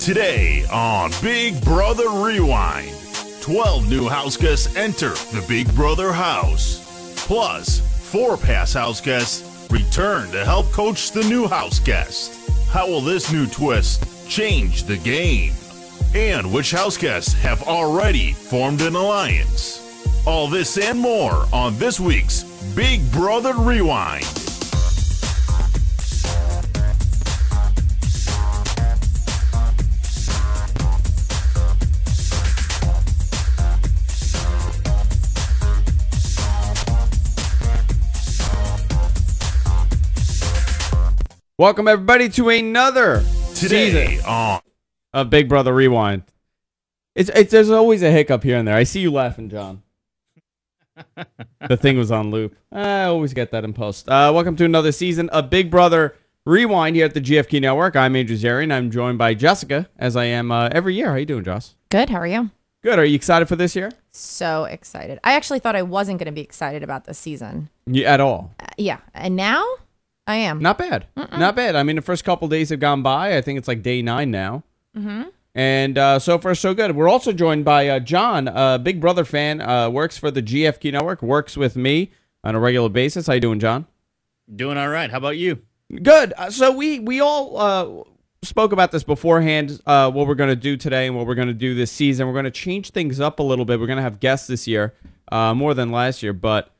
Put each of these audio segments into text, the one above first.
Today on Big Brother Rewind, 12 new house guests enter the Big Brother house. Plus, 4 past house guests return to help coach the new house guest. How will this new twist change the game? And which house guests have already formed an alliance? All this and more on this week's Big Brother Rewind. Welcome everybody to another Today season on of Big Brother Rewind. There's always a hiccup here and there. I see you laughing, John. The thing was on loop. I always get that in post. Welcome to another season of Big Brother Rewind here at the GFQ Network. I'm Andrew Zarian. I'm joined by Jessica, as I am every year. How you doing, Joss? Good. How are you? Good. Are you excited for this year? So excited. I actually thought I wasn't going to be excited about this season. Yeah, at all? Yeah. And now I am. Not bad. Not bad. I mean, the first couple days have gone by. I think it's like day 9 now. Mm-hmm. And so far, so good. We're also joined by John, a Big Brother fan, works for the GFQ Network, works with me on a regular basis. How you doing, John? Doing all right. How about you? Good. So we all spoke about this beforehand, what we're going to do today and what we're going to do this season. We're going to change things up a little bit. We're going to have guests this year, more than last year. But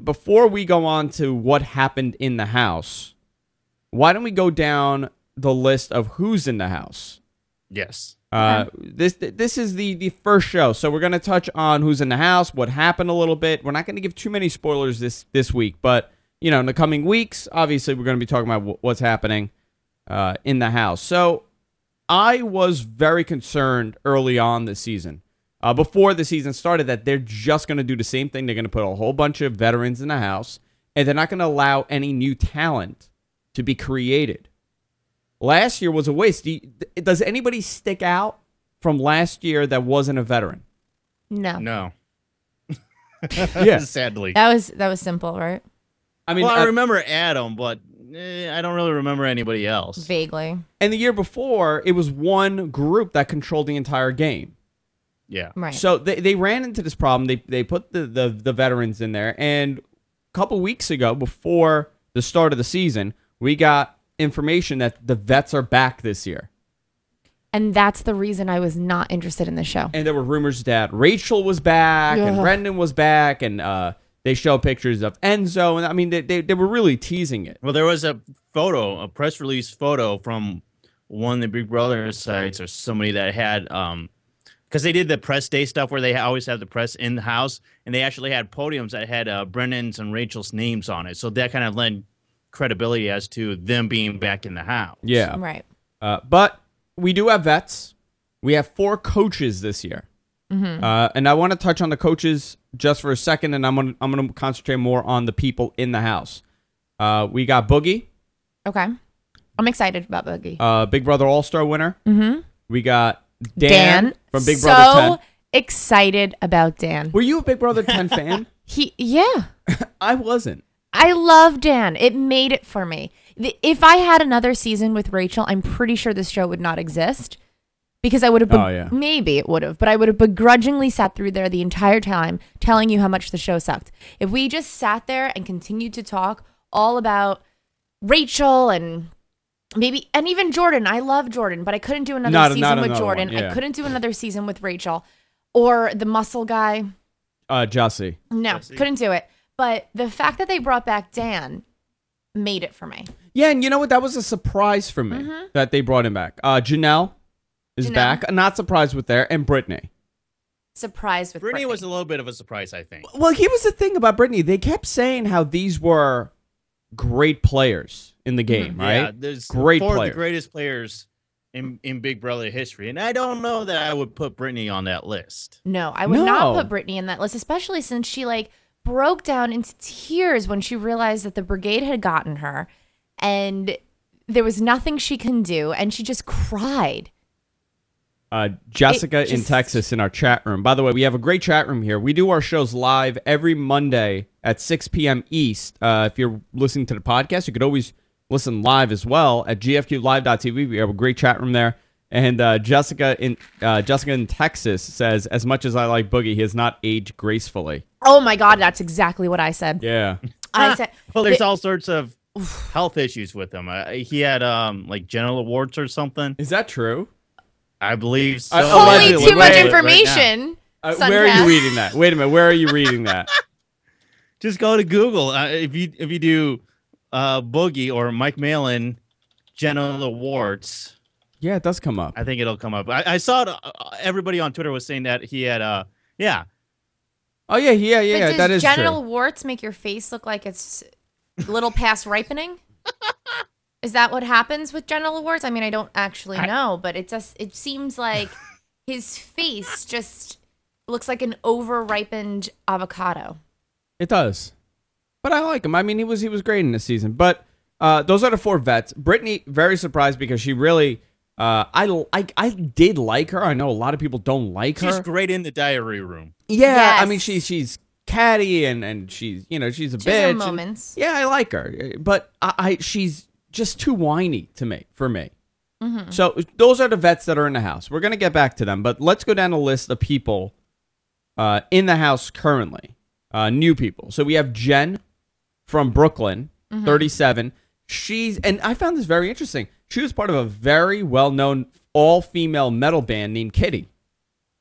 before we go on to what happened in the house, why don't we go down the list of who's in the house? Yes. This is the first show, so we're going to touch on who's in the house, what happened a little bit. We're not going to give too many spoilers this week, but you know, in the coming weeks, obviously, we're going to be talking about what's happening in the house. So I was very concerned early on this season, before the season started, that they're just going to do the same thing. They're going to put a whole bunch of veterans in the house, and they're not going to allow any new talent to be created. Last year was a waste. Does anybody stick out from last year that wasn't a veteran? No. Yeah. Sadly. That was simple, right? I mean, Well, I remember Adam, but I don't really remember anybody else. Vaguely. and the year before, it was one group that controlled the entire game. Yeah. Right. So they ran into this problem. They put the veterans in there, and a couple weeks ago, before the start of the season, we got information that the vets are back this year. And that's the reason I was not interested in the show. And there were rumors that Rachel was back and Brendan was back, and they show pictures of Enzo, and I mean they were really teasing it. Well, there was a press release photo from one of the Big Brother sites or somebody that had because they did the press day stuff where they always have the press in the house, and they actually had podiums that had Brendan's and Rachel's names on it. So that kind of lent credibility as to them being back in the house. Yeah. Right. But we do have vets. We have 4 coaches this year. Mm-hmm. And I want to touch on the coaches just for a second, and I'm gonna concentrate more on the people in the house. We got Boogie. Okay. I'm excited about Boogie. Big Brother All-Star winner. Mm-hmm. We got Dan from Big so Brother 10. Excited about Dan. Were you a Big Brother 10 fan? Yeah. I wasn't. I love Dan. It made it for me. If I had another season with Rachel, I'm pretty sure this show would not exist. Because I would have, maybe it would have, but I would have begrudgingly sat through there the entire time telling you how much the show sucked. If we just sat there and continued to talk all about Rachel and even Jordan. I love Jordan, but I couldn't do another season with Jordan. One, yeah. I couldn't do another season with Rachel or the muscle guy. Jesse. No, couldn't do it. But the fact that they brought back Dan made it for me. Yeah, and you know what? That was a surprise for me that they brought him back. Janelle is back. Not surprised with there. And Britney. Surprised with Britney. Britney was a little bit of a surprise, I think. Well, here was the thing about Britney. They kept saying how these were great players in the game, right? Yeah, there's 4 of the greatest players in Big Brother history. And I don't know that I would put Britney on that list. No, I would not put Britney in that list, especially since she broke down into tears when she realized that the brigade had gotten her and there was nothing she can do, and she just cried. Jessica in Texas in our chat room. By the way, we have a great chat room here. We do our shows live every Monday at 6 p.m. East. If you're listening to the podcast, you could always listen live as well at gfqlive.tv. We have a great chat room there. And Jessica in Texas says, as much as I like Boogie, he has not aged gracefully. Oh my God, that's exactly what I said. Yeah. I said, well, there's all sorts of health issues with him. He had like genital warts or something. Is that true? I believe so. Holy, too much information. Where are you reading that? Wait a minute. Where are you reading that? Just go to Google. If you do Boogie or Mike Malin genital warts. Yeah, it does come up. I think it'll come up. I saw it, everybody on Twitter was saying that he had yeah. Oh yeah. But that is true. Genital warts make your face look like it's a little past ripening? Is that what happens with genital warts? I mean, I don't actually know, but it seems like his face just looks like an over-ripened avocado. It does. But I like him. I mean, he was great in this season. But those are the 4 vets. Britney, very surprised because she really I did like her. I know a lot of people don't like her. She's great in the diary room. Yeah, yes. I mean she's catty and she's she's a bitch. She has her moments. Yeah, I like her, but she's just too whiny for me. Mm-hmm. So those are the vets that are in the house. We're gonna get back to them, but let's go down the list of people in the house currently. New people. So we have Jen from Brooklyn, 37. And I found this very interesting. She was part of a very well-known all-female metal band named Kitty.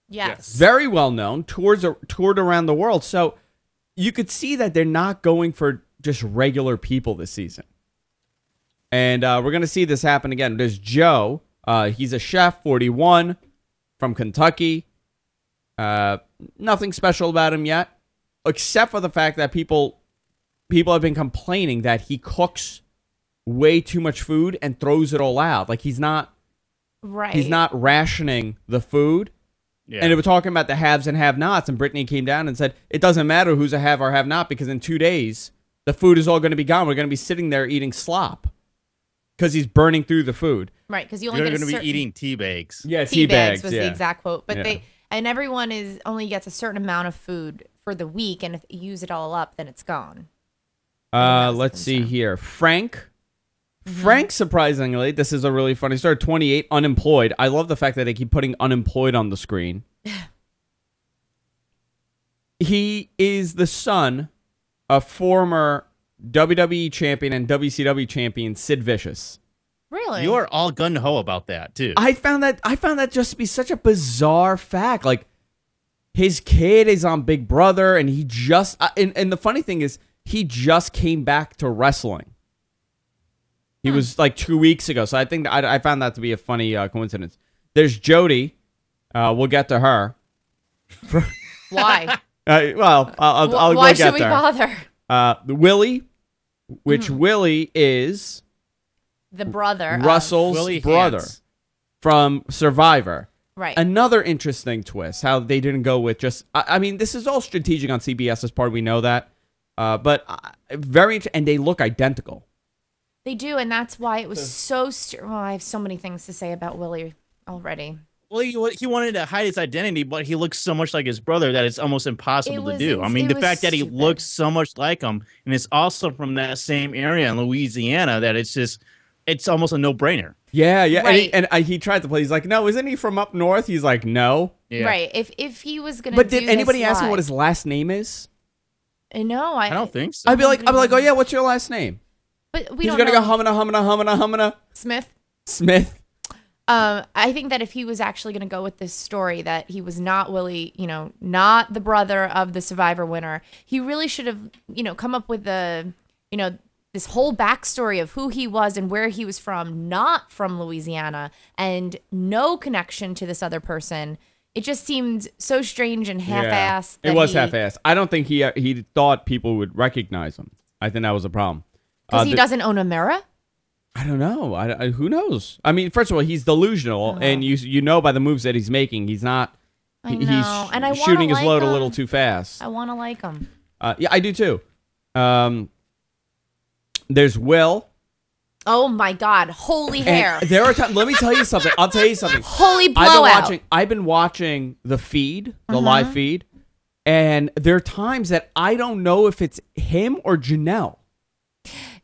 Yes. Very well-known, toured around the world. So you could see that they're not going for just regular people this season. And we're going to see this happen again. There's Joe. He's a chef, 41, from Kentucky. Nothing special about him yet, except for the fact that people have been complaining that he cooks way too much food and throws it all out. Like he's not rationing the food. Yeah. And they were talking about the haves and have-nots, and Britney came down and said, it doesn't matter who's a have or have-not, because in 2 days, the food is all going to be gone. We're going to be sitting there eating slop because he's burning through the food. Right, because you're going to be eating tea bags. Yeah, tea bags was the exact quote. But everyone only gets a certain amount of food for the week, and if you use it all up, then it's gone. Let's see here. Frank, surprisingly, this is a really funny story. 28, unemployed. I love the fact that they keep putting unemployed on the screen. He is the son of former WWE champion and WCW champion Sid Vicious. Really? You are all gung-ho about that, too. I found that just to be such a bizarre fact. Like, his kid is on Big Brother, and he just... And the funny thing is, he just came back to wrestling. He was like 2 weeks ago, so I think I found that to be a funny coincidence. There's Jody. We'll get to her. Why? Well, I'll why go get should we bother? Willie, which Willie is the brother, Russell's brother from Survivor. Right. Another interesting twist, how they didn't go with just... I mean, this is all strategic on CBS's part. We know that. But very... And they look identical. They do, and that's why it was so... Well, I have so many things to say about Willie already. Well, he wanted to hide his identity, but he looks so much like his brother that it's almost impossible to do. I mean, the fact that he looks so much like him, and it's also from that same area in Louisiana, that it's almost a no-brainer. Yeah. Right. And he tried to play. He's like, no, isn't he from up north? He's like, no. Yeah. Right. If he was going to But did anybody ask him what his last name is? No, I don't think so. I'd be like, oh yeah, what's your last name? But He's gonna go humana. Smith. I think that if he was actually going to go with this story that he was not Willie, not the brother of the Survivor winner, he really should have, come up with this whole backstory of who he was and where he was from, not from Louisiana, and no connection to this other person. It just seemed so strange and half-assed. It was half-assed. I don't think he thought people would recognize him. I think that was a problem. Because he doesn't own a mirror? I don't know. Who knows? I mean, first of all, he's delusional, and you know by the moves that he's making, he's not. I know. He's shooting his load a little too fast. I want to like him. Yeah, I do too. There's Will. Oh my God! Holy hair. And there are times. Let me tell you something. I'll tell you something. Holy blowout. I've been watching the feed, the live feed, and there are times that I don't know if it's him or Janelle.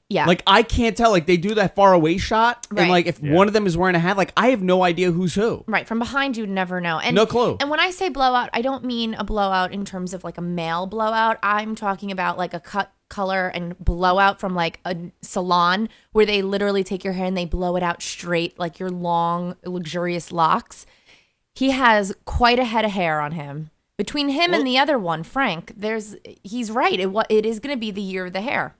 Yeah. Like, I can't tell. Like, they do that far away shot. Right. And, like, if one of them is wearing a hat, like, I have no idea who's who. Right. From behind, you'd never know. And, no clue. And when I say blowout, I don't mean a blowout in terms of, like, a male blowout. I'm talking about, like, a cut, color, and blowout from, like, a salon where they literally take your hair and they blow it out straight, like your long, luxurious locks. He has quite a head of hair on him. Between him and the other one, Frank, he's right. It is going to be the year of the hair.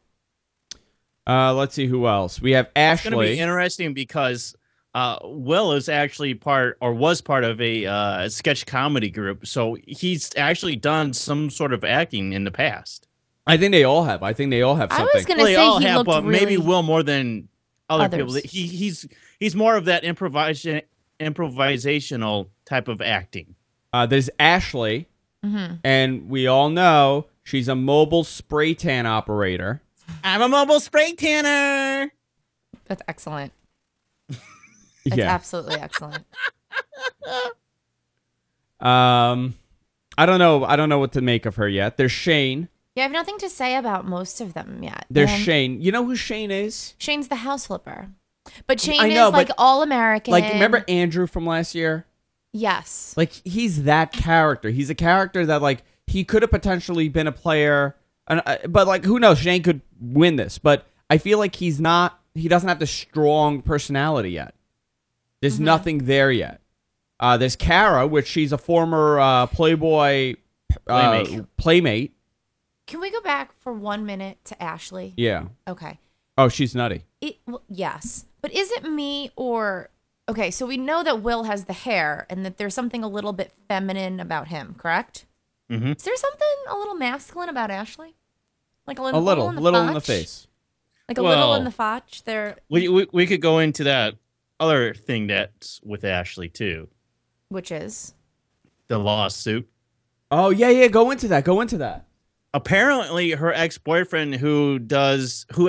Let's see who else. We have Ashley. It's going to be interesting because Will is actually was part of a sketch comedy group. So he's actually done some sort of acting in the past. I think they all have. Something. I was going to say he looked but really... maybe Will more than other others. people. He's more of that improvisational type of acting. There's Ashley, and we all know she's a mobile spray tan operator. I'm a mobile spray tanner. That's excellent. That's absolutely excellent. I don't know what to make of her yet. There's Shane. Yeah, I have nothing to say about most of them yet. There's Shane. You know who Shane is? Shane's the house flipper. But Shane is like all American. Like, remember Andrew from last year? Yes. Like, he's that character. He's a character that, like, he could have potentially been a player. But, like, who knows? Shane could win this. But I feel like he doesn't have the strong personality yet. There's nothing there yet. There's Kara, which she's a former Playboy playmate. Can we go back for 1 minute to Ashley? Yeah. Okay. Oh, she's nutty. Yes. But is it me or... Okay, so we know that Will has the hair and that there's something a little bit feminine about him, correct? Mm-hmm. Is there something a little masculine about Ashley? Like a little in the face. Like a little in the fotch. There. We could go into that other thing that's with Ashley too. Which is the lawsuit. Oh yeah. Go into that. Apparently, her ex-boyfriend, who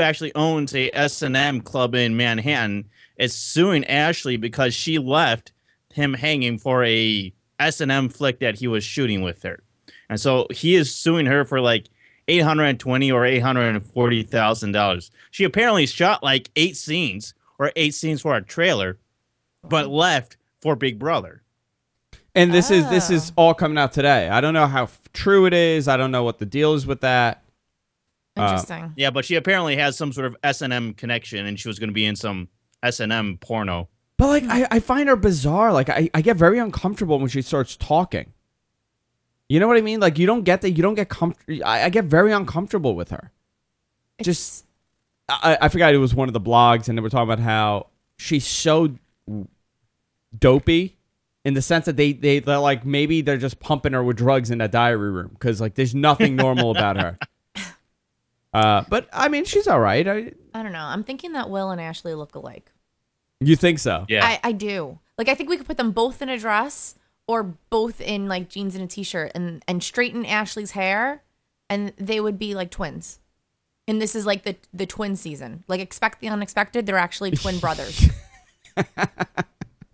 actually owns a S&M club in Manhattan, is suing Ashley because she left him hanging for a S&M flick that he was shooting with her. And so he is suing her for like $820,000 or $840,000. She apparently shot like 8 scenes for a trailer, but left for Big Brother. And this is all coming out today. I don't know how true it is. I don't know what the deal is with that. Interesting. Yeah, but she apparently has some sort of S&M connection, and she was going to be in some S&M porno. But like, I find her bizarre. Like, I get very uncomfortable when she starts talking. You know what I mean? Like, you don't get that. You don't get comfortable. I get very uncomfortable with her. I forgot it was one of the blogs, and they were talking about how she's so dopey. In the sense that they're like, maybe they're just pumping her with drugs in that diary room because like there's nothing normal about her. But I mean, she's all right. I don't know. I'm thinking that Will and Ashley look alike. You think so? Yeah, I do. Like, I think we could put them both in a dress or both in like jeans and a t-shirt and straighten Ashley's hair, and they would be like twins. And this is like the twin season. Like, expect the unexpected. They're actually twin brothers.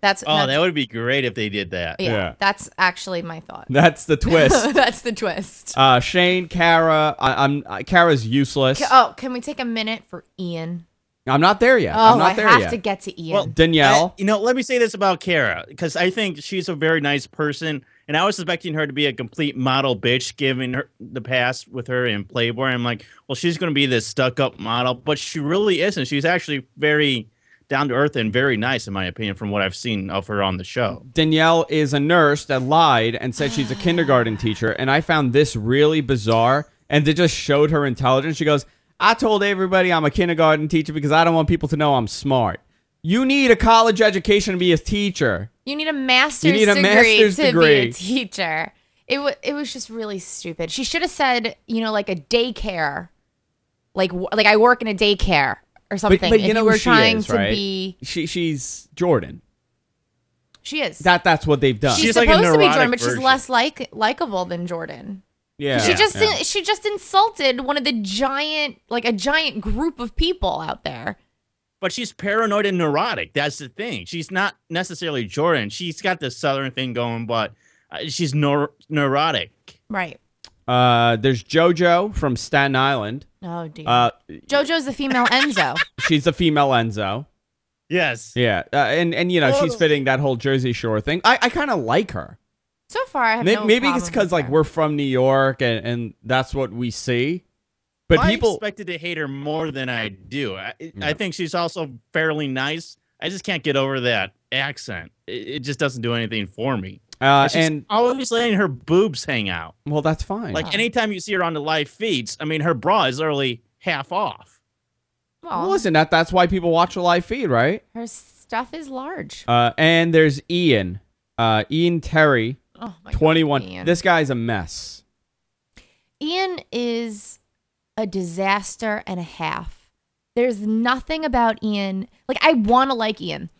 That's that would be great if they did that. Yeah, that's actually my thought. That's the twist. That's the twist. Shane, Kara, Kara's useless. Can we take a minute for Ian? I'm not there yet. Oh, I have to get to Ian. Well, Danielle. Let me say this about Kara, because I think she's a very nice person, and I was expecting her to be a complete model bitch, given her the past with her in Playboy. I'm like, well, she's going to be this stuck-up model, but she really isn't. She's actually very down to earth and very nice, in my opinion, from what I've seen of her on the show. Danielle is a nurse that lied and said she's a kindergarten teacher, and I found this really bizarre, and they just showed her intelligence. She goes, I told everybody I'm a kindergarten teacher because I don't want people to know I'm smart. You need a college education to be a teacher. You need a master's degree to be a teacher. It was just really stupid. She should have said, like a daycare. Like I work in a daycare. Or something. But you know we're trying is, to right? be. She's Jordan. She is. That's what they've done. She's like supposed a to be neurotic Jordan, but version. she's less likable than Jordan. Yeah. She just insulted one of the giant group of people out there. But she's paranoid and neurotic. That's the thing. She's not necessarily Jordan. She's got the Southern thing going, but she's neurotic. Right. There's JoJo from Staten Island. Oh, dear. JoJo's the female Enzo. She's the female Enzo. Yes. Yeah. And you know, she's fitting that whole Jersey Shore thing. I kind of like her. So far, I have maybe it's because like we're from New York and that's what we see. But I people expected to hate her more than I do. I think she's also fairly nice. I just can't get over that accent. It just doesn't do anything for me. And always letting her boobs hang out. Well, that's fine. Like anytime you see her on the live feeds, I mean, her bra is literally half off. Well, listen, that's why people watch the live feed, right? Her stuff is large. And there's Ian Terry, 21. God, Ian. This guy's a mess. Ian is a disaster and a half. There's nothing about Ian. Like, I want to like Ian.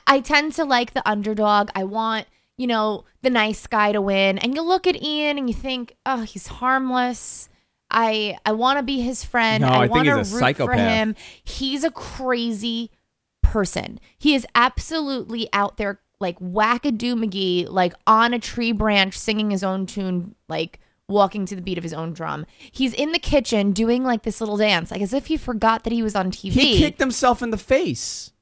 I tend to like the underdog. I want, you know, the nice guy to win. And you look at Ian and you think, oh, he's harmless. I want to be his friend. No, I want to root for him. He's a crazy person. He is absolutely out there like wackadoo McGee, like on a tree branch singing his own tune, like walking to the beat of his own drum. He's in the kitchen doing like this little dance, like as if he forgot that he was on TV. He kicked himself in the face.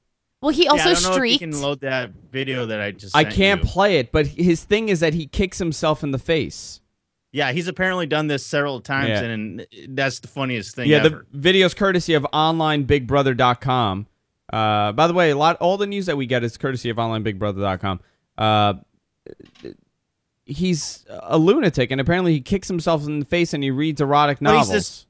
Well, he also I don't know streaked. If you can load that video that I just I sent can't you. play it, but his thing is that he kicks himself in the face. Yeah, he's apparently done this several times, and that's the funniest thing ever. the video's courtesy of OnlineBigBrother.com. By the way, all the news that we get is courtesy of OnlineBigBrother.com. He's a lunatic, and apparently he kicks himself in the face and he reads erotic novels.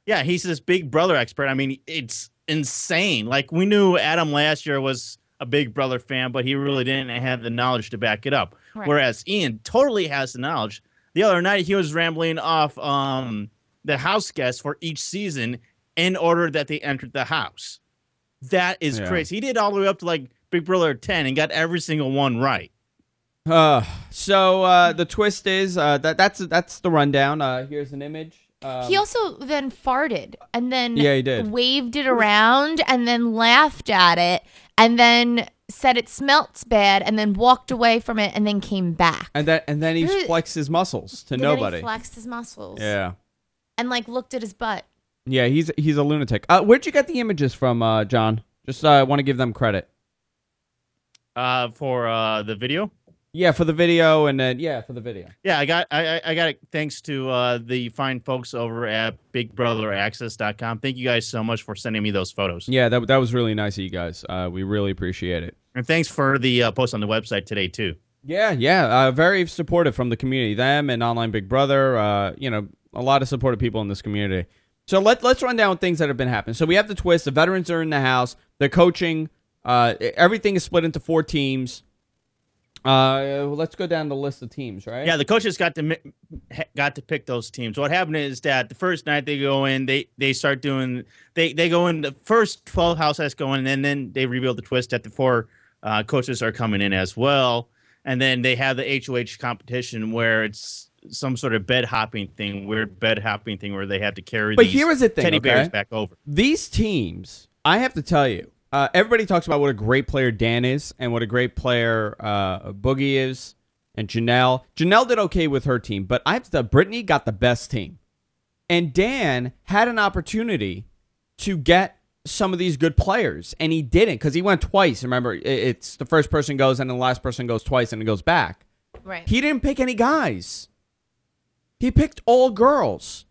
He's this Big Brother expert. I mean, it's insane. Like, we knew Adam last year was a Big Brother fan, but he really didn't have the knowledge to back it up. Right. Whereas Ian totally has the knowledge. The other night, he was rambling off the house guests for each season in order that they entered the house. That is crazy. He did all the way up to like Big Brother 10 and got every single one right. So the twist is that's the rundown. Here's an image. He also then farted and then he did. Waved it around and then laughed at it and then said it smells bad and then walked away from it and then came back. And then he flexed his muscles to nobody. He flexed his muscles. Yeah. And like looked at his butt. Yeah, he's a lunatic. Where'd you get the images from, John? Just want to give them credit. For the video? Yeah, for the video, and then for the video. Yeah, I got it thanks to the fine folks over at BigBrotherAccess.com. Thank you guys so much for sending me those photos. Yeah, that was really nice of you guys. We really appreciate it. And thanks for the post on the website today too. Yeah, very supportive from the community. Them and Online Big Brother. A lot of supportive people in this community. So let's run down things that have been happening. So we have the twist. The veterans are in the house. They're coaching. Everything is split into 4 teams. Let's go down the list of teams, right? Yeah, the coaches got to pick those teams. What happened is that the first night they go in, they start doing they go in, the first 12 houses go in, and then they reveal the twist that the 4 coaches are coming in as well. And then they have the HOH competition where it's some sort of weird bed hopping thing where they have to carry teddy bears back over. These teams, I have to tell you, everybody talks about what a great player Dan is and what a great player Boogie is and Janelle. Janelle did okay with her team, but I have to tell you, Britney got the best team. And Dan had an opportunity to get some of these good players, and he didn't because he went twice. Remember, it's the first person goes and the last person goes twice and it goes back. Right. He didn't pick any guys. He picked all girls,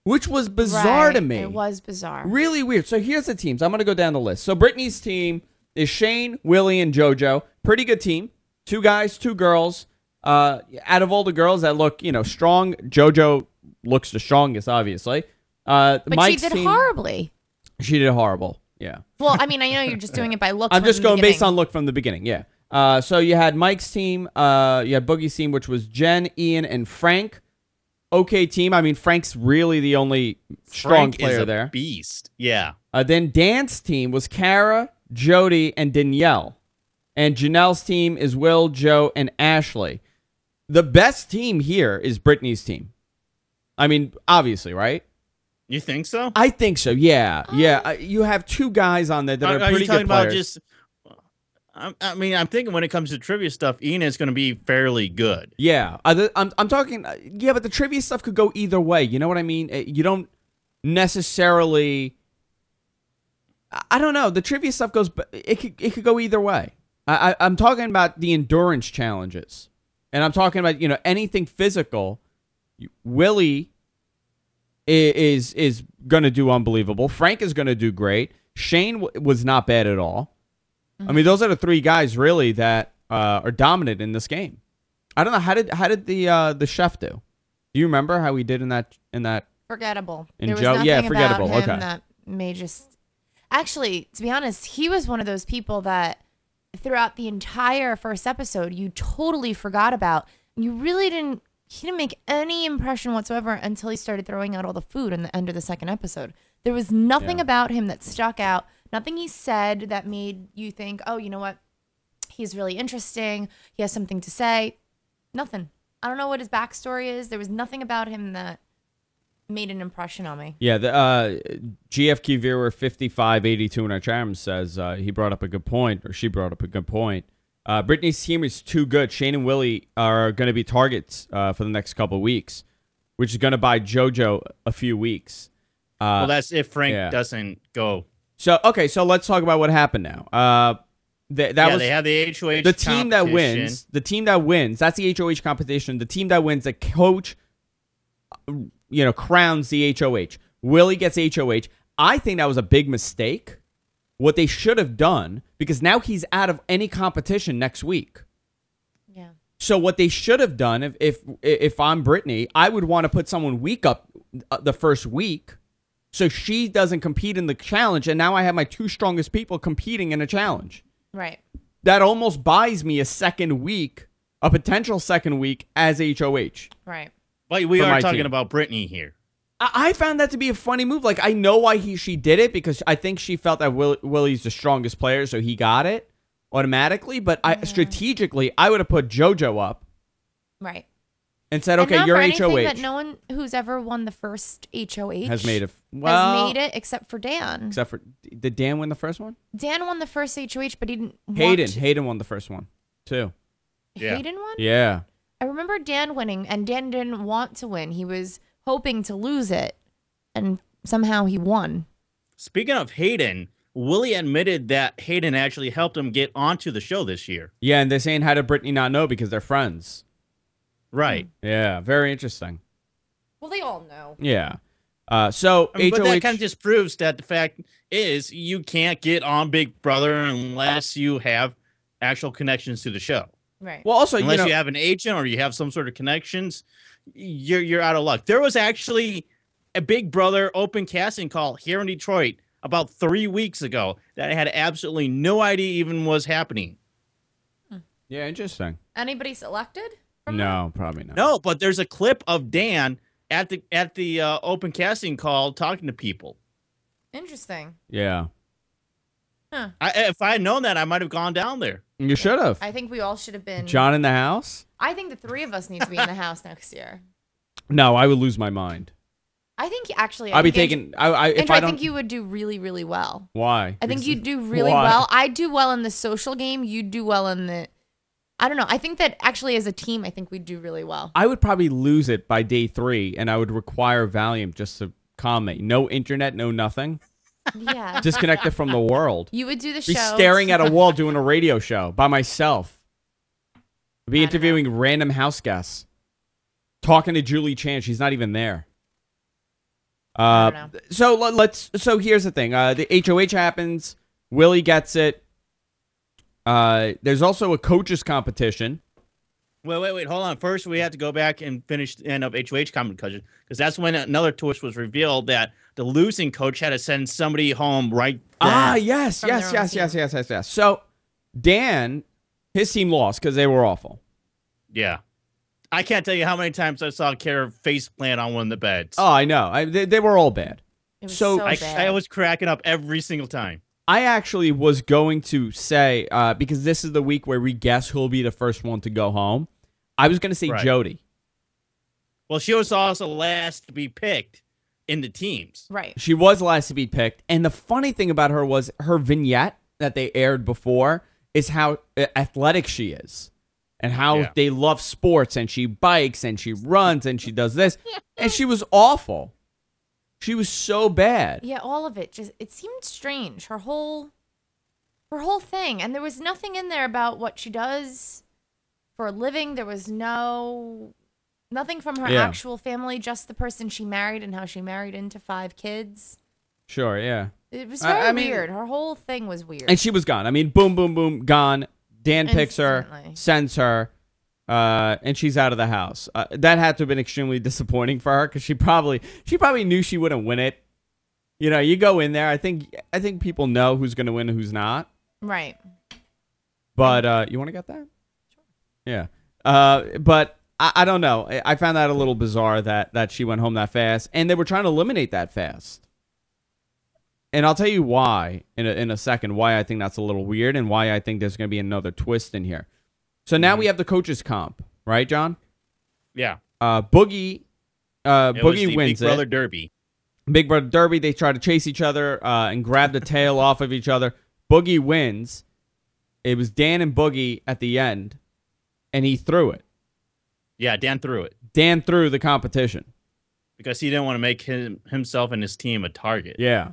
which was bizarre to me. It was bizarre. Really weird. So here's the teams. I'm going to go down the list. So Britney's team is Shane, Willie, and JoJo. Pretty good team. 2 guys, 2 girls. Out of all the girls that look, strong, JoJo looks the strongest, obviously. But Mike's she did team, horribly. She did horrible. Yeah. Well, I mean, I know you're just doing it by looks. I'm just going based on look from the beginning. Yeah. So you had Mike's team. You had Boogie's team, which was Jen, Ian, and Frank. Okay team. I mean, Frank's really the only strong player there. Beast. Yeah. Then Dan's team was Kara, Jody, and Danielle. And Janelle's team is Will, Joe, and Ashley. The best team here is Britney's team. I mean, obviously, right? You think so? I think so. Yeah. Yeah. You have 2 guys on there that are pretty good players. I mean, I'm thinking when it comes to trivia stuff, Ian is going to be fairly good. Yeah, I'm talking. Yeah, but the trivia stuff could go either way. You know what I mean? You don't necessarily. I don't know. The trivia stuff goes. It could go either way. I'm talking about the endurance challenges, and I'm talking about anything physical. Willie is going to do unbelievable. Frank is going to do great. Shane was not bad at all. I mean, those are the three guys really that are dominant in this game. I don't know how did the chef do? Do you remember how he did in that? Forgettable. In there was Joe, nothing yeah, forgettable. About him Okay. That may just actually, to be honest, he was one of those people that throughout the entire first episode you totally forgot about. You really didn't. He didn't make any impression whatsoever until he started throwing out all the food in the end of the second episode. There was nothing about him that stuck out. Nothing he said that made you think, oh, you know what? He's really interesting. He has something to say. Nothing. I don't know what his backstory is. There was nothing about him that made an impression on me. Yeah, the GFQ viewer 5582 in our chat room says he brought up a good point, or she brought up a good point. Britney's team is too good. Shane and Willie are going to be targets for the next couple of weeks, which is going to buy JoJo a few weeks. Well, that's if Frank doesn't go. So let's talk about what happened now. They have the HOH. The team that wins. The team that wins. That's the HOH competition. The team that wins. The coach, crowns the HOH. Willie gets HOH. I think that was a big mistake. What they should have done, because now he's out of any competition next week. Yeah. So what they should have done, if I'm Britney, I would want to put someone weak up the first week. So she doesn't compete in the challenge, and now I have my two strongest people competing in a challenge. Right. That almost buys me a potential second week as HOH. Right. But we are talking about Britney here. I found that to be a funny move. Like, I know why she did it, because I think she felt that Willie's the strongest player, so he got it automatically. But strategically, I would have put JoJo up. Right. And said, okay, you're HOH. That no one who's ever won the first HOH has made it. Except for Dan. Did Dan win the first one? Dan won the first HOH, but he didn't. Hayden won the first one too. Yeah. Hayden won? Yeah. I remember Dan winning, and Dan didn't want to win. He was hoping to lose it, and somehow he won. Speaking of Hayden, Willie admitted that Hayden actually helped him get onto the show this year. Yeah, and they're saying, how did Britney not know? Because they're friends. Right. Yeah, very interesting. Well, they all know. Yeah. But that kind of just proves that the fact is you can't get on Big Brother unless you have actual connections to the show. Right. Well, also, unless you have an agent or you have some sort of connections, you're out of luck. There was actually a Big Brother open casting call here in Detroit about 3 weeks ago that I had absolutely no idea even was happening. Yeah, interesting. Anybody selected? No, probably not. No, but there's a clip of Dan at the open casting call talking to people. Interesting. Yeah. Huh. If I had known that, I might have gone down there. You should have. I think we all should have been. John in the house? I think the three of us need to be in the house next year. No, I would lose my mind. I think actually, I'd be taking. I think you would do really, really well. Why? I think you'd do really well. I do well in the social game. You do well in the. I don't know. I think that actually as a team, I think we'd do really well. I would probably lose it by day 3, and I would require Valium just to calm me. No internet, no nothing. Yeah. Disconnected from the world. You would do the show. Be staring at a wall doing a radio show by myself. Be interviewing random house guests. Talking to Julie Chan. She's not even there. So here's the thing. The HOH happens. Willie gets it. There's also a coaches competition. Wait. Hold on. First, we have to go back and finish the end of HOH competition, because that's when another twist was revealed that the losing coach had to send somebody home right then. Yes. So Dan, his team lost because they were awful. Yeah. I can't tell you how many times I saw Kara face plant on one of the beds. Oh, I know. They were all bad. It was so bad. I was cracking up every single time. I actually was going to say, because this is the week where we guess who'll be the first one to go home, I was going to say Jody. Well, she was also last to be picked in the teams. Right. She was last to be picked. And the funny thing about her was her vignette that they aired before is how athletic she is and how they love sports, and she bikes and she runs and she does this. And she was awful. She was so bad. Yeah, all of it. It seemed strange. Her whole thing. And there was nothing in there about what she does for a living. There was nothing from her actual family, just the person she married and how she married into 5 kids. Sure, yeah. It was very weird. Her whole thing was weird. And she was gone. I mean, boom, boom, boom, gone. Dan picks her, sends her, and she's out of the house. That had to have been extremely disappointing for her because she probably knew she wouldn't win it. You know, you go in there. I think people know who's going to win and who's not. Right. But you want to get that? Sure. Yeah. But I don't know. I found that a little bizarre that she went home that fast, and they were trying to eliminate that fast. And I'll tell you why in a second, why I think that's a little weird and why I think there's going to be another twist in here. So now we have the coaches comp, right, John? Yeah. Boogie wins Big Brother Derby. Big Brother Derby. They try to chase each other and grab the tail off of each other. Boogie wins. It was Dan and Boogie at the end, and he threw it. Yeah, Dan threw it. Dan threw the competition. Because he didn't want to make himself and his team a target. Yeah.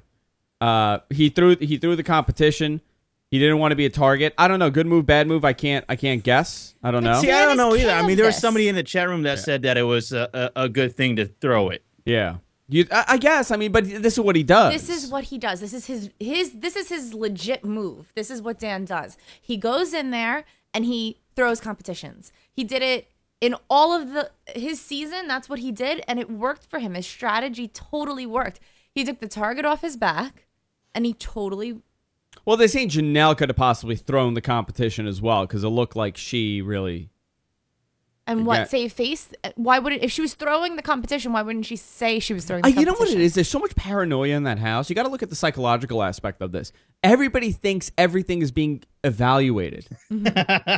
He threw the competition. He didn't want to be a target. I don't know. Good move, bad move. I can't guess. I don't know. See, I don't know either. I mean, there was somebody in the chat room that said that it was a good thing to throw it. Yeah. I guess. I mean, but this is what he does. This is what he does. This is his legit move. This is what Dan does. He goes in there and he throws competitions. He did it in all of his season. That's what he did, and it worked for him. His strategy totally worked. He took the target off his back, and he totally... Well, they're saying Janelle could have possibly thrown the competition as well, because it looked like she really... And what, save face? Why would it... If she was throwing the competition, why wouldn't she say she was throwing the competition? You know what it is? There's so much paranoia in that house. You got to look at the psychological aspect of this. Everybody thinks everything is being evaluated. Mm-hmm.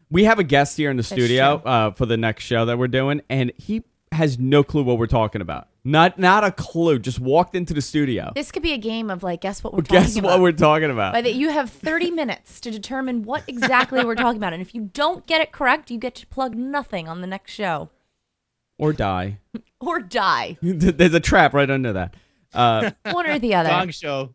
We have a guest here in the studio for the next show that we're doing, and he has no clue what we're talking about. Not a clue. Just walked into the studio. This could be a game of like, guess what we're talking about. Guess what we're talking about. By you have 30 minutes to determine what exactly we're talking about. And if you don't get it correct, you get to plug nothing on the next show. Or die. Or die. There's a trap right under that. One or the other. Dog show.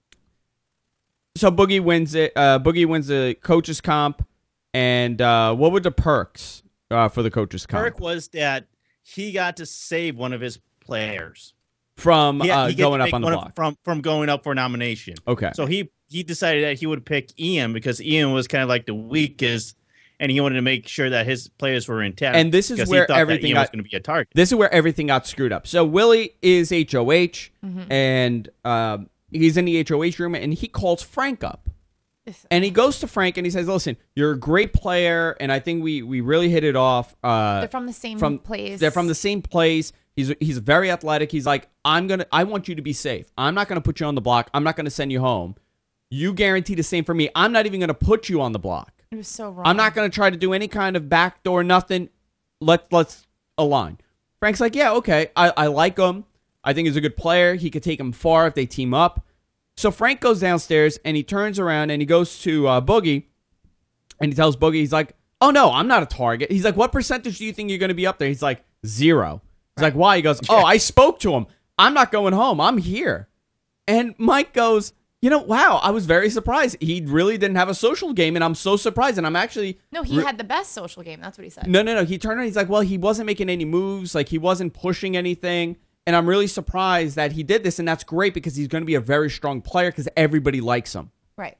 So Boogie wins it. Boogie wins the coaches comp. And what were the perks for the coaches comp? Perk was that he got to save one of his players from going up on the block. From going up for nomination. Okay. So he decided that he would pick Ian because Ian was kind of like the weakest, and he wanted to make sure that his players were intact. And this is where everything was going to be a target. This is where everything got screwed up. So Willie is HOH, and he's in the HOH room, and he calls Frank up. And he goes to Frank and he says, listen, you're a great player, and I think we really hit it off. They're from the same place. They're from the same place. He's very athletic. He's like, I want you to be safe. I'm not going to put you on the block. I'm not going to send you home. You guarantee the same for me. I'm not even going to put you on the block. It was so wrong. I'm not going to try to do any kind of backdoor, nothing. Let's align. Frank's like, yeah, okay. I like him. I think he's a good player. He could take him far if they team up. So Frank goes downstairs, and he turns around, and he goes to Boogie, and he tells Boogie, he's like, oh, no, I'm not a target. He's like, what percentage do you think you're going to be up there? He's like, 0. He's like, why? He goes, oh, I spoke to him. I'm not going home. I'm here. And Mike goes, wow, I was very surprised. He really didn't have a social game, and I'm so surprised. And I'm actually... No, he had the best social game. That's what he said. No. He turned around, he's like, well, he wasn't making any moves. Like, he wasn't pushing anything. And I'm really surprised that he did this, and that's great because he's going to be a very strong player because everybody likes him. Right.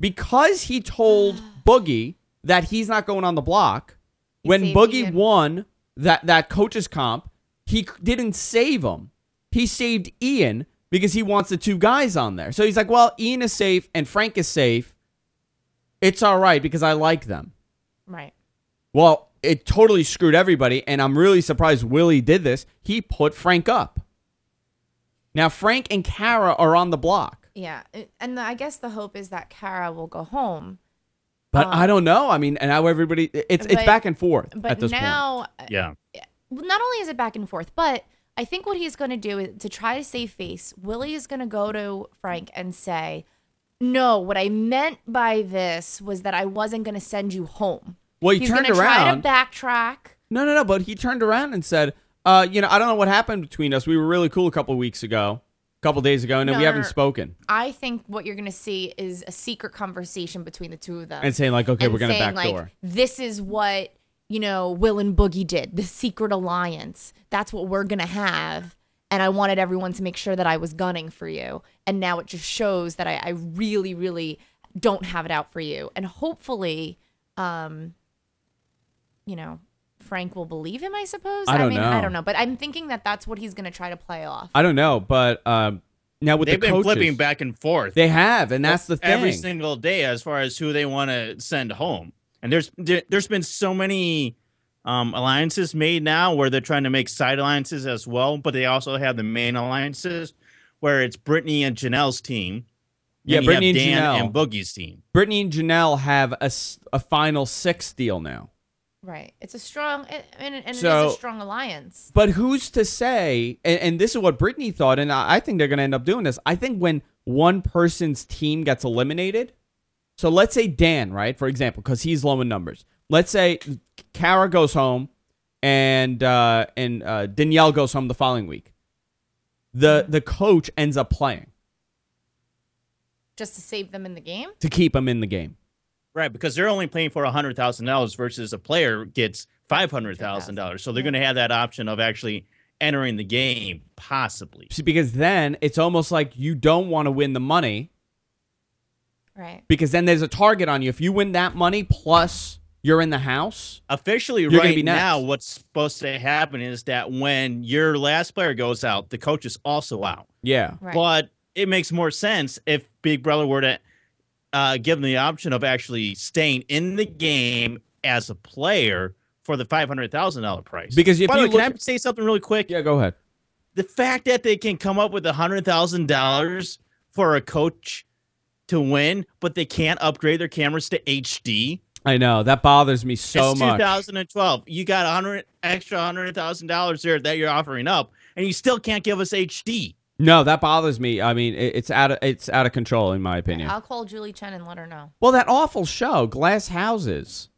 Because he told Boogie that he's not going on the block, when Boogie won that coach's comp, he didn't save him. He saved Ian because he wants the 2 guys on there. So he's like, well, Ian is safe and Frank is safe. It's all right because I like them. Right. Well, it totally screwed everybody, and I'm really surprised Willie did this. He put Frank up. Now, Frank and Kara are on the block. Yeah, and I guess the hope is that Kara will go home. But I don't know. I mean, and now everybody, it's back and forth at this point. Yeah. Not only is it back and forth, but I think what he's going to do is to try to save face. Willie is going to go to Frank and say, No, what I meant by this was that I wasn't going to send you home. Well, he turned around. He's going to try to backtrack. No. But he turned around and said, I don't know what happened between us. We were really cool a couple days ago, and then we haven't spoken. I think what you're going to see is a secret conversation between the two of them. And saying like, okay, we're going to backdoor. Like, this is what, Will and Boogie did. The secret alliance. That's what we're going to have. And I wanted everyone to make sure that I was gunning for you. And now it just shows that I really, really don't have it out for you. And hopefully, Frank will believe him, I suppose. I don't know. But I'm thinking that that's what he's going to try to play off. I don't know. But now with they've the coaches, been flipping back and forth. They have. And that's the thing. Every single day as far as who they want to send home. And there's been so many alliances made now where they're trying to make side alliances as well, but they also have the main alliances where it's Britney and Janelle's team. Yeah, Britney and Dan Janelle. and Boogie's team. Britney and Janelle have a final 6 deal now. Right. It's a strong, and it is a strong alliance. But who's to say, and this is what Britney thought, and I think they're going to end up doing this. I think when one person's team gets eliminated, so let's say Dan, right, for example, because he's low in numbers. Let's say Kara goes home and Danielle goes home the following week. The coach ends up playing. Just to save them in the game? To keep them in the game. Right, because they're only playing for $100,000 versus a player gets $500,000. So they're going to have that option of actually entering the game, possibly. Because then it's almost like you don't want to win the money. Right. Because then there's a target on you. If you win that money plus you're in the house. Officially, right now, what's supposed to happen is that when your last player goes out, the coach is also out. Yeah. Right. But it makes more sense if Big Brother were to give them the option of actually staying in the game as a player for the $500,000 price. Because if can I say something really quick? Yeah, go ahead. The fact that they can come up with $100,000 for a coach to win, but they can't upgrade their cameras to HD. I know that bothers me so it's much. 2012. You got extra $100,000 there that you're offering up, and you still can't give us HD. No, that bothers me. I mean, it's out of control in my opinion. I'll call Julie Chen and let her know. Well, that awful show, Glass Houses,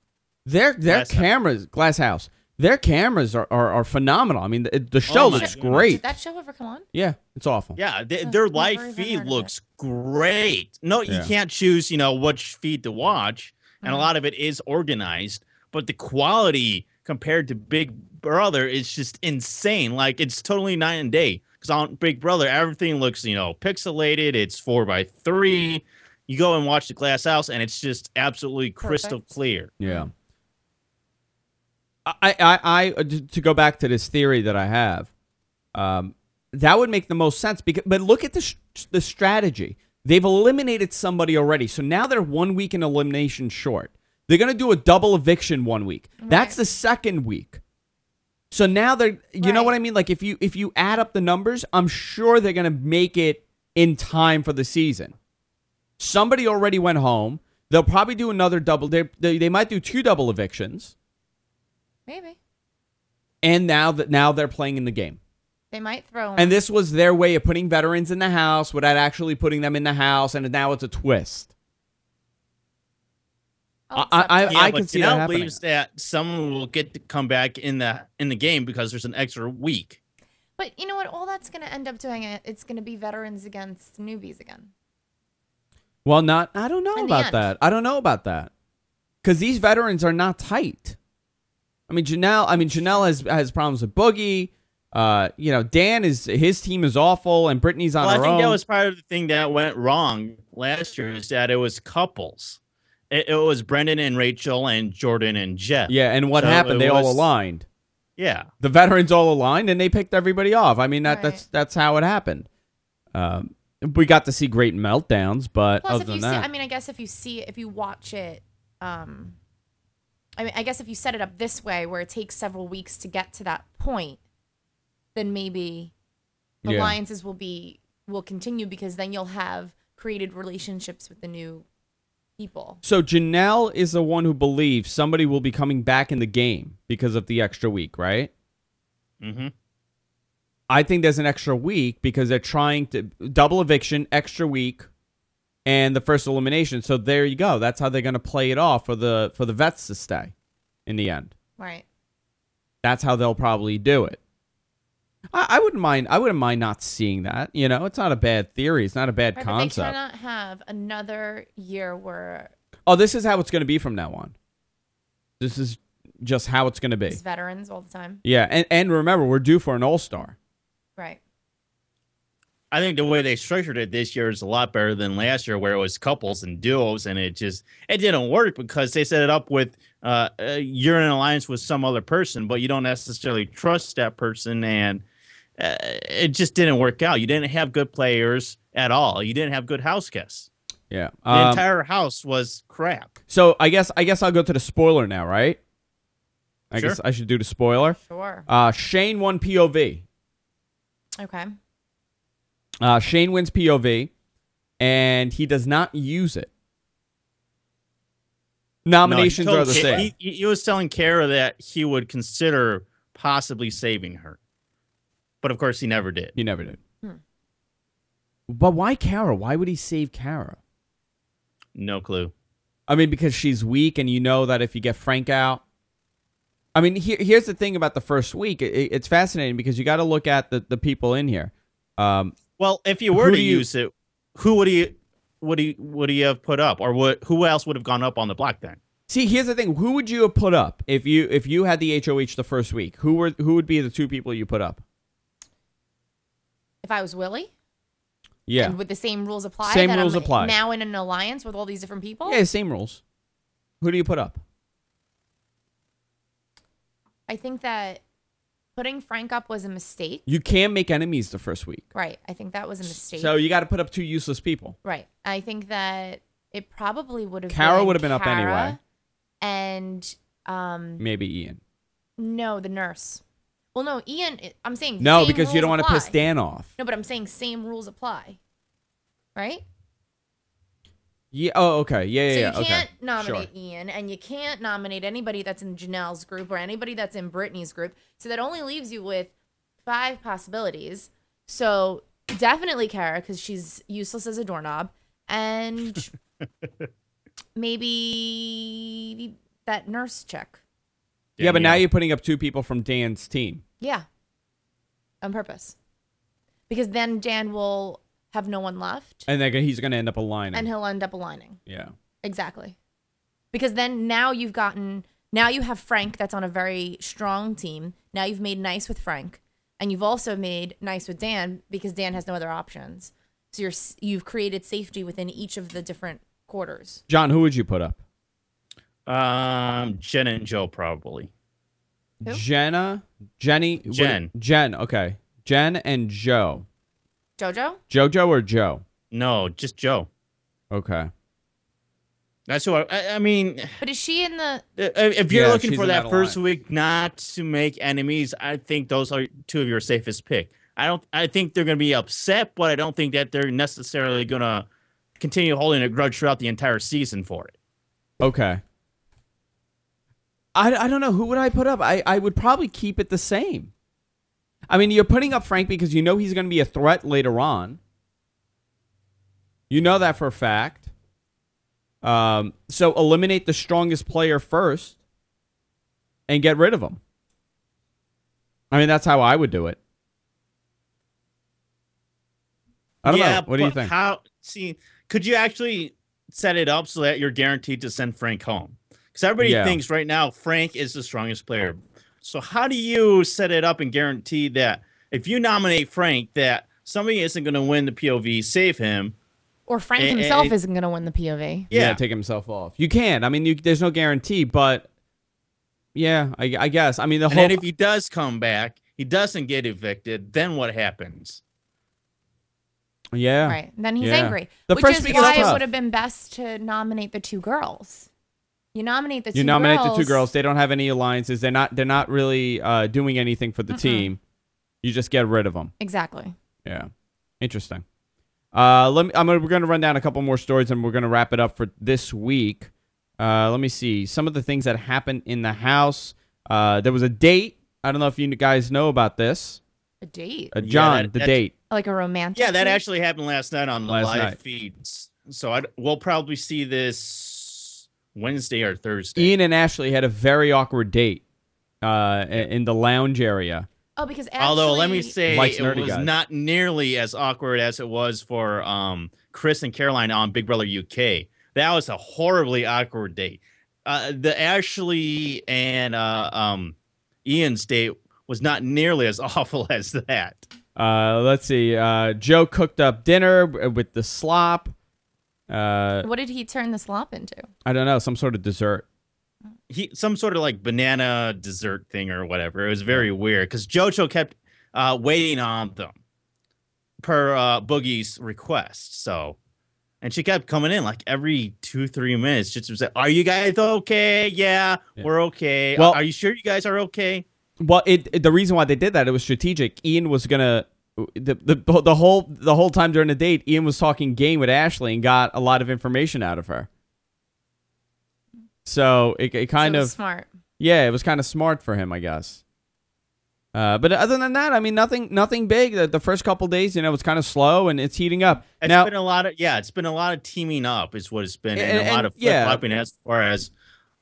their cameras, Glass House, their cameras are phenomenal. I mean, the show looks great. Did that show ever come on? Yeah, it's awful. Yeah, their live feed looks great. No, you can't choose, which feed to watch, and a lot of it is organized, but the quality compared to Big Brother is just insane. Like, it's totally night and day. Because on Big Brother, everything looks, pixelated. It's 4:3. You go and watch the Glass House, and it's just absolutely crystal clear. Yeah. I to go back to this theory that I have, that would make the most sense. But look at the strategy. They've eliminated somebody already, so now they're 1 week in elimination short. They're going to do a double eviction 1 week. Right. That's the second week. So now they're, you know what I mean? Like if you add up the numbers, I'm sure they're going to make it in time for the season. Somebody already went home. They'll probably do another double. They might do 2 double evictions. Maybe. And now they're playing in the game. They might throw them. And this was their way of putting veterans in the house without actually putting them in the house, and now it's a twist. I can see that happening. Believes that someone will get to come back in the game because there's an extra week. But you know what? All that's going to end up doing it's going to be veterans against newbies again. Well, I don't know about that. I don't know about that because these veterans are not tight. I mean, Janelle has problems with Boogie. Dan his team is awful, and Britney's on her own. I think that was part of the thing that went wrong last year is that it was couples. It was Brendan and Rachel and Jordan and Jeff. Yeah, and what happened? They all aligned. Yeah, the veterans all aligned, and they picked everybody off. I mean, that's how it happened. We got to see great meltdowns, but plus, other than that, I guess if you watch it, I guess if you set it up this way, where it takes several weeks to get to that point, then maybe alliances will continue because then you'll have created relationships with the new people. So Janelle is the one who believes somebody will be coming back in the game because of the extra week, right? Mm-hmm. I think there's an extra week because they're trying to double eviction, extra week, and the first elimination. So there you go. That's how they're going to play it off for the vets to stay in the end. Right. That's how they'll probably do it. I wouldn't mind. I wouldn't mind not seeing that. You know, it's not a bad theory. It's not a bad concept. But they cannot have another year where. Oh, this is how it's going to be from now on. This is just how it's going to be. It's veterans all the time. Yeah, and remember, we're due for an all-star. Right. I think the way they structured it this year is a lot better than last year, where it was couples and duos, and it didn't work because they set it up with you're in an alliance with some other person, but you don't necessarily trust that person, and it just didn't work out. You didn't have good players at all. You didn't have good house guests. Yeah, the entire house was crap. So I guess I'll go to the spoiler now, right? I Sure. guess I should do the spoiler. Sure. Shane won POV. Okay. Shane wins POV, and he does not use it. Nominations are the same. He was telling Kara that he would consider possibly saving her, but of course he never did. He never did. But why Kara? Why would he save Kara? No clue. I mean, because she's weak, and you know that if you get Frank out. I mean, here's the thing about the first week. It's fascinating because you got to look at the people in here. Well, if you were to use it, who would he have put up, or who else would have gone up on the block then? See, here's the thing: who would you have put up if you had the HOH the first week? Who would be the two people you put up? If I was Willie. Yeah. And would the same rules apply? Same rules apply. Now in an alliance with all these different people? Yeah, same rules. Who do you put up? I think that putting Frank up was a mistake. You can't make enemies the first week. Right. I think that was a mistake. So you got to put up two useless people. Right. I think that it probably would have Kara been would have been up anyway. And maybe Ian. No, the nurse. Well, no, Ian, I'm saying no, same because you don't rules want to piss apply. Dan off. No, but I'm saying same rules apply. Right? Yeah. Oh, okay. Yeah, so yeah, you can't okay. nominate Sure. Ian, and you can't nominate anybody that's in Janelle's group or anybody that's in Brittany's group. So that only leaves you with 5 possibilities. So definitely Kara, because she's useless as a doorknob, and maybe that nurse chick. Yeah, but now you're putting up 2 people from Dan's team. Yeah. On purpose. Because then Dan will have no one left. And then he's going to end up aligning. And he'll end up aligning. Yeah. Exactly. Because then now you have Frank that's on a very strong team. Now you've made nice with Frank. And you've also made nice with Dan because Dan has no other options. So you've created safety within each of the different quarters. John, who would you put up? Jen and Joe probably. Who? Jen, okay. Jen and Joe. Jojo? Jojo or Joe? No, just Joe. Okay. That's who I mean. But is she in the... If you're looking for that first week not to make enemies, I think those are 2 of your safest pick. I think they're going to be upset, but I don't think that they're necessarily going to continue holding a grudge throughout the entire season for it. Okay. I don't know. Who would I put up? I would probably keep it the same. I mean, you're putting up Frank because you know he's going to be a threat later on. You know that for a fact. So eliminate the strongest player first and get rid of him. I mean, that's how I would do it. I don't know. What do you think? Could you actually set it up so that you're guaranteed to send Frank home? Because everybody thinks right now Frank is the strongest player. So how do you set it up and guarantee that if you nominate Frank, that somebody isn't going to win the POV, save him? Or Frank himself isn't going to win the POV. Yeah, take himself off. You can. I mean, there's no guarantee, but yeah, I guess. I mean, and then if he does come back, he doesn't get evicted, then what happens? Yeah. Right. Then he's angry. Which is why it would have been best to nominate the 2 girls. You nominate the 2 girls. You nominate the 2 girls. They don't have any alliances. They're not really doing anything for the team. You just get rid of them. Exactly. Yeah. Interesting. We're going to run down a couple more stories and we're going to wrap it up for this week. Let me see. Some of the things that happened in the house. There was a date. I don't know if you guys know about this. A date? John, the date. Like a romantic Yeah, that date? actually happened last night on the live feeds. So we'll probably see this Wednesday or Thursday. Ian and Ashley had a very awkward date in the lounge area. Oh, because Ashley... Although, let me say, it was guys. not nearly as awkward as it was for Chris and Caroline on Big Brother UK. That was a horribly awkward date. The Ashley and Ian's date was not nearly as awful as that. Let's see. Joe cooked up dinner with the slop. What did he turn the slop into? I don't know. Some sort of dessert. Some sort of like banana dessert thing or whatever. It was very weird because JoJo kept waiting on them per Boogie's request. So, and she kept coming in like every 2-3 minutes. Just to say, "Are you guys okay? Yeah, we're okay. Well, are you sure you guys are okay?" Well, the reason why they did that, it was strategic. Ian was gonna the whole time during the date, Ian was talking game with Ashley and got a lot of information out of her. So it kind of smart. Yeah, it was kind of smart for him, I guess. But other than that, I mean, nothing big. The first couple days, it's kind of slow and it's heating up. It's been a lot of teaming up is what it's been, and a lot of flip-flopping as far as,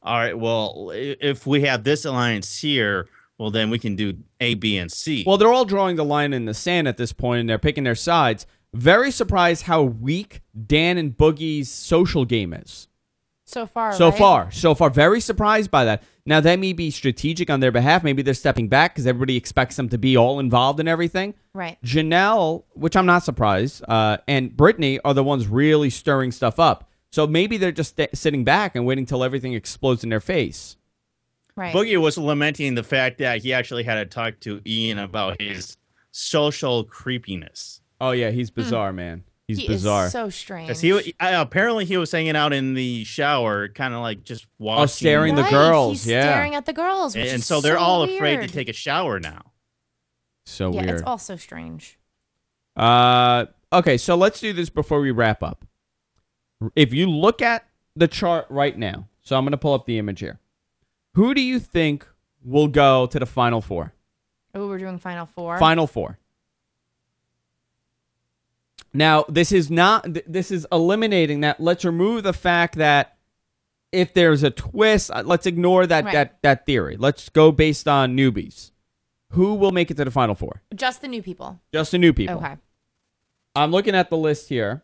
all right, well, if we have this alliance here, well, then we can do A, B, and C. Well, they're all drawing the line in the sand at this point, and they're picking their sides. Very surprised how weak Dan and Boogie's social game is. So far. Very surprised by that. Now, that may be strategic on their behalf. Maybe they're stepping back because everybody expects them to be all involved in everything. Right. Janelle, which I'm not surprised, and Britney are the ones really stirring stuff up. So maybe they're just sitting back and waiting till everything explodes in their face. Right. Boogie was lamenting the fact that he actually had to talk to Ian about his social creepiness. Oh, yeah, he's bizarre, man. He's bizarre. Is so strange. Apparently he was hanging out in the shower, kind of like just watching. Oh, staring the girls. He's staring at the girls, which is so they're all weird. afraid to take a shower now. So weird. Yeah, it's all so strange. Okay, so let's do this before we wrap up. If you look at the chart right now, so I'm going to pull up the image here. Who do you think will go to the Final Four? Oh, we're doing Final Four? Final Four. Now, this is eliminating that. Let's remove the fact that if there's a twist, let's ignore that theory. Let's go based on newbies. Who will make it to the Final Four? Just the new people. Just the new people. Okay. I'm looking at the list here.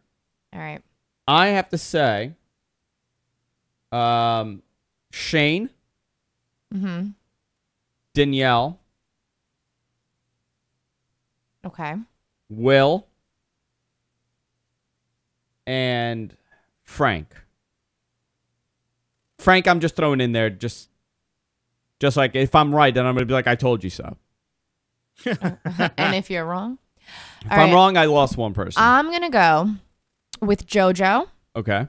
All right. I have to say, Shane, Danielle, okay, Will, and Frank. Frank, I'm just throwing in there just like if I'm right, then I'm going to be like, I told you so. And if you're wrong? If I'm wrong, I lost one person. I'm going to go with JoJo. Okay.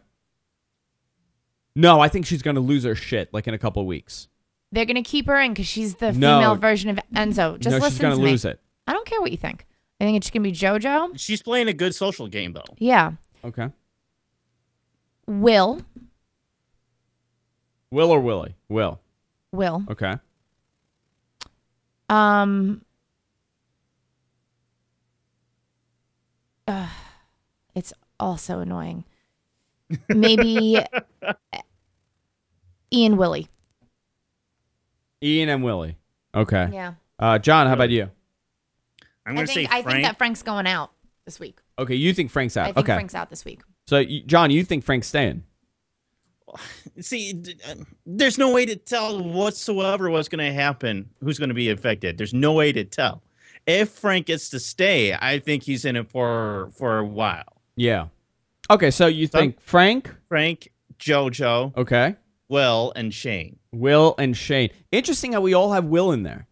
No, I think she's going to lose her shit like in a couple of weeks. They're going to keep her in because she's the female version of Enzo. Just listen she's going to to lose it. I don't care what you think. I think it's going to be JoJo. She's playing a good social game, though. Yeah. Okay. Will. Will or Willie? Will. Will. Okay. It's also annoying. Maybe Ian, Willie. Ian and Willie. Okay. Yeah. John, how about you? I'm going to say I Frank. think that Frank's going out this week. Okay, you think Frank's out. I think Frank's out this week. So, John, you think Frank's staying? See, there's no way to tell whatsoever what's going to happen, who's going to be affected. There's no way to tell. If Frank gets to stay, I think he's in it for a while. Yeah. Okay, so you think Frank? Frank, JoJo. Okay. Will, and Shane. Will and Shane. Interesting how we all have Will in there.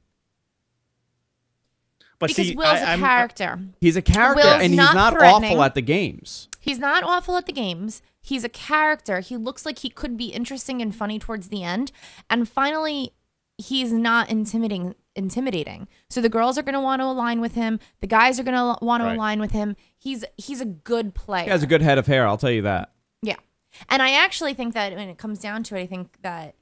But because Will's a character. He's a character, Will's and he's not awful at the games. He's not awful at the games. He's a character. He looks like he could be interesting and funny towards the end. And finally, he's not intimidating. So the girls are going to want to align with him. The guys are going to want to align with him. He's a good player. He has a good head of hair, I'll tell you that. Yeah. And I actually think that when it comes down to it, I think that,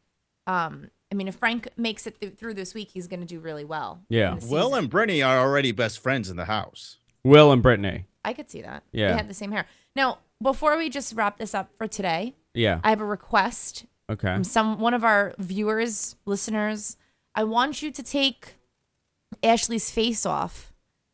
if Frank makes it through this week, he's going to do really well. Yeah. Will and Britney are already best friends in the house. Will and Britney. I could see that. Yeah. They had the same hair. Now, before we just wrap this up for today, Yeah. I have a request. Okay. From one of our viewers, listeners. I want you to take Ashley's face off,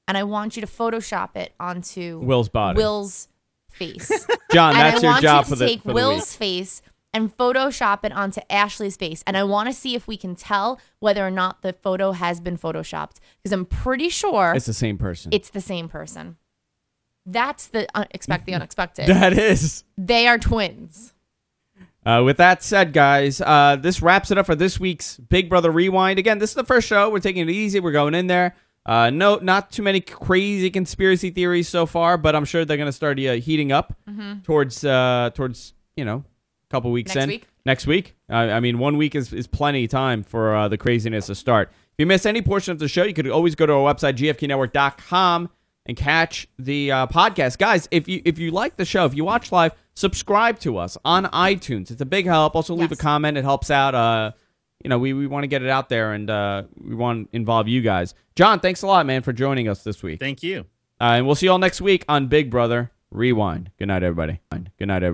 and I want you to Photoshop it onto Will's body. Will's face. John, that's your job for the week. I want you to take Will's week. face and Photoshop it onto Ashley's face, and I want to see if we can tell whether or not the photo has been Photoshopped, because I'm pretty sure It's the same person. it's the same person. That's the expect the unexpected. That is. They are twins. With that said, guys, this wraps it up for this week's Big Brother Rewind. Again, this is the first show. We're taking it easy. We're going in there. No, not too many crazy conspiracy theories so far, but I'm sure they're going to start heating up towards a couple weeks Next in. week? Next week. I mean, 1 week is plenty of time for the craziness to start. If you miss any portion of the show, you could always go to our website, gfknetwork.com, and catch the podcast. Guys, if you like the show, if you watch live, subscribe to us on iTunes. It's a big help. Also, leave a comment. It helps out. We want to get it out there, and we want to involve you guys. John, thanks a lot, man, for joining us this week. Thank you. And we'll see you all next week on Big Brother Rewind. Good night, everybody. Good night, everybody.